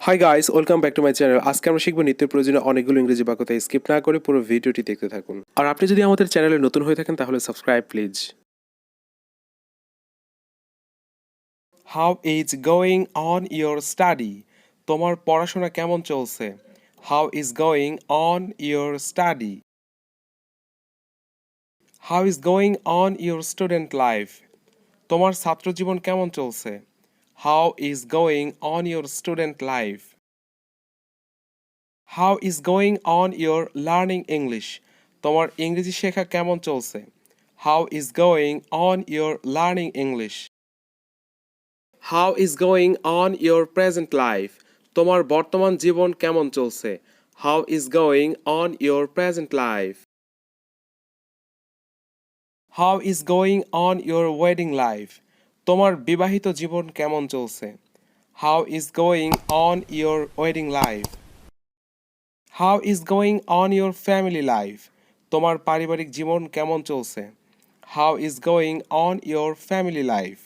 Hi guys, welcome back to my channel. আজকে আমরা শিখবো নিত্য প্রয়োজনীয় অনেকগুলো ইংরেজি বাক্য, তাই স্কিপ না করে পুরো ভিডিওটি দেখতে থাকুন। আর আপনি যদি আমাদের চ্যানেলে নতুন হয়ে থাকেন তাহলে subscribe please. How is going on your study? তোমার পড়াশোনা কেমন চলছে? How is going on your study? How is going on your student life? তোমার ছাত্র জীবন কেমন চলছে? How is going on your student life? How is going on your learning English? তোমার ইংরেজি শেখা কেমন চলছে? How is going on your learning English? How is going on your present life? তোমার বর্তমান জীবন কেমন চলছে? How is going on your present life? How is going on your wedding life? তোমার বিবাহিত জীবন কেমন চলছে? How is going on your wedding life? How is going on your family life? তোমার পারিবারিক জীবন কেমন চলছে? How is going on your family life?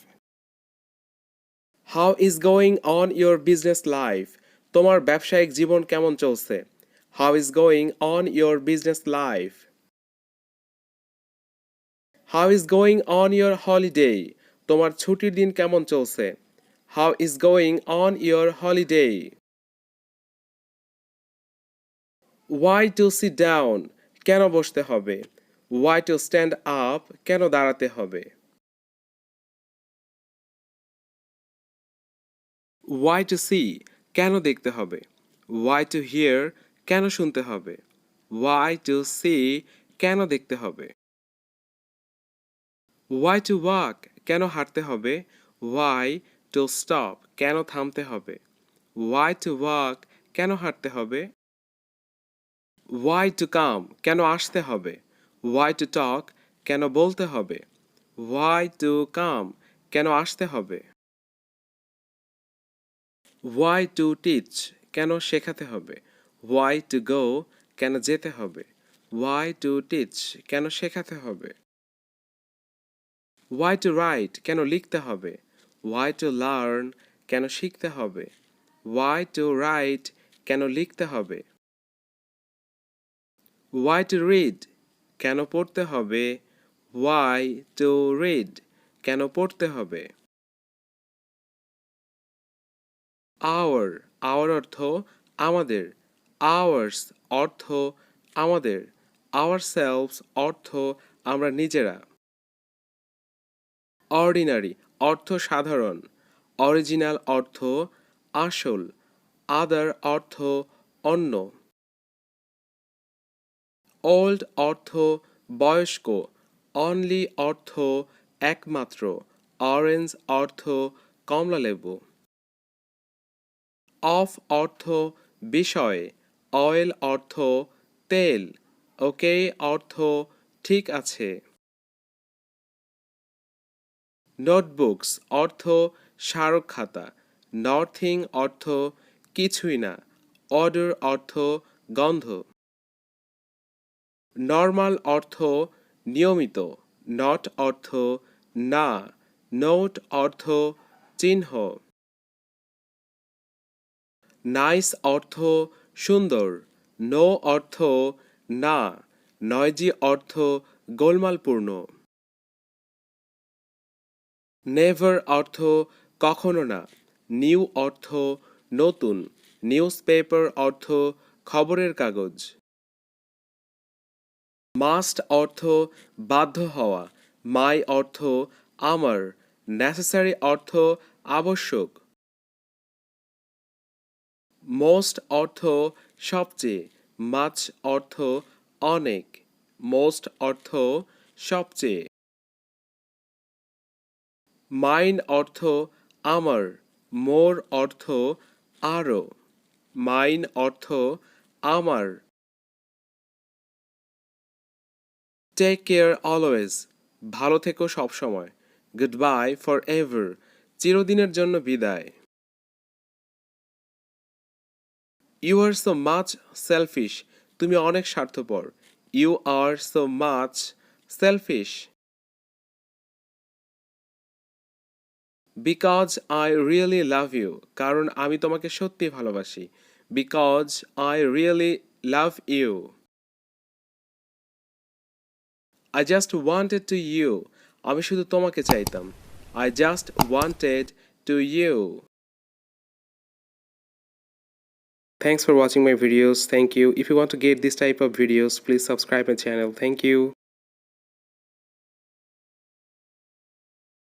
How is going on your business life? তোমার ব্যবসায়িক জীবন কেমন চলছে? How is going on your business life? How is going on your holiday? তোমার ছুটির দিন কেমন চলছে? How is going on your holiday? Why to sit down? কেন বসতে হবে? Why to stand up? কেন দাঁড়াতে হবে? Why to see? কেন দেখতে হবে? Why to hear? কেন শুনতে হবে? Why to see? কেন দেখতে হবে? Why to walk? কেন হাঁটতে হবে? Why to stop? কেন থামতে হবে? Why to walk? কেন হাঁটতে হবে? Why to come? কেন আসতে হবে? Why two talk? কেন বলতে হবে? Why to come? কেন আসতে হবে? Why to teach? কেন শেখাতে হবে? Why to go? কেন যেতে হবে? Why to teach? কেন শেখাতে হবে? Why to write? কেন লিখতে হবে? Why to learn? কেন শিখতে হবে? Why to write? কেন লিখতে হবে? Why to read? কেন পড়তে হবে? Why to read? কেন পড়তে হবে? আওয়ার? আওয়ার অর্থ আমাদের। আওয়ার্স অর্থ আমাদের। আওয়ারসেলভস অর্থ আমরা নিজেরা। অর্ডিনারি অর্থ সাধারণ। অরিজিনাল অর্থ আসল। আদার অর্থ অন্য। ওল্ড অর্থ বয়স্ক। অনলি অর্থ একমাত্র। অরেঞ্জ অর্থ কমলালেবু। অফ অর্থ বিষয়। অয়েল অর্থ তেল। ওকে অর্থ ঠিক আছে। নোটবুকস অর্থ স্মারক খাতা। নথিং অর্থ কিছুই না। অডর অর্থ গন্ধ। নর্মাল অর্থ নিয়মিত। নট অর্থ না। নোট অর্থ চিহ্ন। নাইস অর্থ সুন্দর। নো অর্থ না। নয়জি অর্থ গোলমালপূর্ণ। নেভার অর্থ কখনো না। নিউ অর্থ নতুন। নিউজ পেপার অর্থ খবরের কাগজ। মাস্ট অর্থ বাধ্য হওয়া। মাই অর্থ আমার। নেসেসারি অর্থ আবশ্যক। মোস্ট অর্থ সবচেয়ে। মাচ অর্থ অনেক। মোস্ট অর্থ সবচেয়ে। মাইন অর্থ আমার। মোর অর্থ আরও। মাইন অর্থ আমার। Take care always? ভালো থেকো সবসময়। Goodbye forever? চিরদিনের জন্য বিদায়। You are so much selfish? তুমি অনেক স্বার্থপর। You are so much selfish. Because I really love you. কারণ আমি তোমাকে সত্যি ভালোবাসি. Because I really love you. I just wanted to you. আমি শুধু তোমাকে চাইতাম. I just wanted to you. Thanks for watching my videos. Thank you. If you want to get this type of videos, please subscribe my channel. Thank you.